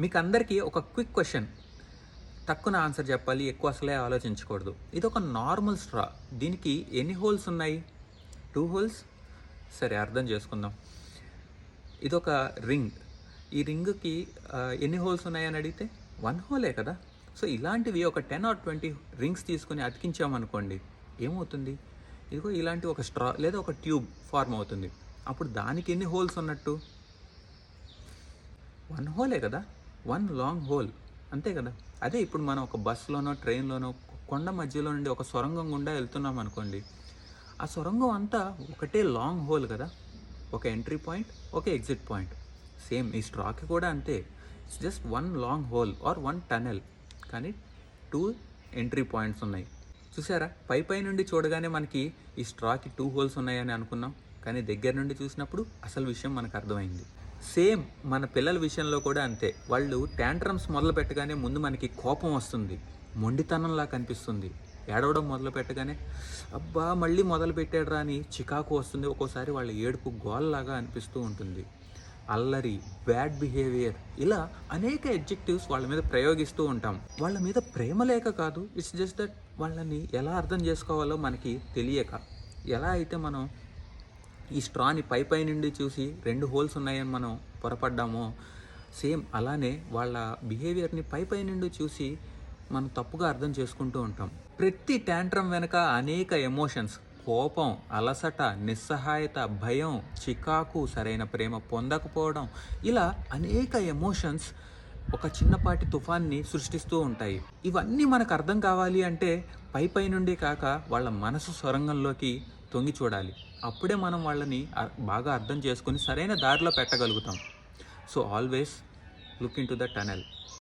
మీకు అందరికీ ఒక క్విక్ క్వశ్చన్, తక్కువ ఆన్సర్ చెప్పాలి, ఎక్కువ అసలే ఆలోచించకూడదు. ఇది ఒక నార్మల్ స్ట్రా. దీనికి ఎన్ని హోల్స్ ఉన్నాయి? 2 హోల్స్. సరే, అర్థం చేసుకుందాం. ఇదొక రింగ్. ఈ రింగ్కి ఎన్ని హోల్స్ ఉన్నాయని అడిగితే 1 హోలే కదా. సో ఇలాంటివి ఒక 10 or 20 రింగ్స్ తీసుకొని అతికించామనుకోండి, ఏమవుతుంది? ఇదిగో ఇలాంటి ఒక స్ట్రా లేదా ఒక ట్యూబ్ ఫార్మ్ అవుతుంది. అప్పుడు దానికి ఎన్ని హోల్స్ ఉన్నట్టు? 1 హోలే కదా, 1 లాంగ్ హోల్, అంతే కదా. అదే ఇప్పుడు మనం ఒక బస్సులోనో ట్రైన్లోనో కొండ మధ్యలో నుండి ఒక సొరంగం గుండా వెళ్తున్నాం అనుకోండి, ఆ సొరంగం అంతా ఒకటే లాంగ్ హోల్ కదా. ఒక ఎంట్రీ పాయింట్, ఒక ఎగ్జిట్ పాయింట్. సేమ్ ఈ స్ట్రాకి కూడా అంతే. It's just 1 long hole or 1 tunnel, కానీ 2 ఎంట్రీ పాయింట్స్ ఉన్నాయి. చూసారా? పై నుండి చూడగానే మనకి ఈ స్ట్రాకి 2 హోల్స్ ఉన్నాయని అనుకున్నాం, కానీ దగ్గర నుండి చూసినప్పుడు అసలు విషయం మనకు అర్థమైంది. సేమ్ మన పిల్లల విషయంలో కూడా అంతే. వాళ్ళు ట్యాంట్రమ్స్ మొదలు పెట్టగానే ముందు మనకి కోపం వస్తుంది, మొండితనంలా కనిపిస్తుంది. ఏడవడం మొదలు పెట్టగానే అబ్బా మళ్ళీ మొదలు పెట్టాడురా అని చికాకు వస్తుంది. ఒక్కోసారి వాళ్ళ ఏడుపు గోల్లాగా అనిపిస్తూ ఉంటుంది. అల్లరి, బ్యాడ్ బిహేవియర్, ఇలా అనేక ఎడ్జెక్టివ్స్ వాళ్ళ మీద ప్రయోగిస్తూ ఉంటాం. వాళ్ళ మీద ప్రేమ లేక కాదు, ఇట్స్ జస్ట్ దట్ వాళ్ళని ఎలా అర్థం చేసుకోవాలో మనకి తెలియక. ఎలా అయితే మనం ఈ స్ట్రాని పై నుండి చూసి 2 హోల్స్ ఉన్నాయని మనం పొరపడ్డామో, సేమ్ అలానే వాళ్ళ బిహేవియర్ని పై నుండి చూసి మనం తప్పుగా అర్థం చేసుకుంటూ ఉంటాం. ప్రతి ట్యాంట్రమ్ వెనక అనేక ఎమోషన్స్, కోపం, అలసట, నిస్సహాయత, భయం, చికాకు, సరైన ప్రేమ పొందకపోవడం, ఇలా అనేక ఎమోషన్స్ ఒక చిన్నపాటి తుఫాన్ని సృష్టిస్తూ ఉంటాయి. ఇవన్నీ మనకు అర్థం కావాలి అంటే పై నుండి కాక వాళ్ళ మనసు సొరంగంలోకి తొంగి చూడాలి. అప్పుడే మనం వాళ్ళని బాగా అర్థం చేసుకొని సరైన దారిలో పెట్టగలుగుతాం. So always look into the tunnel.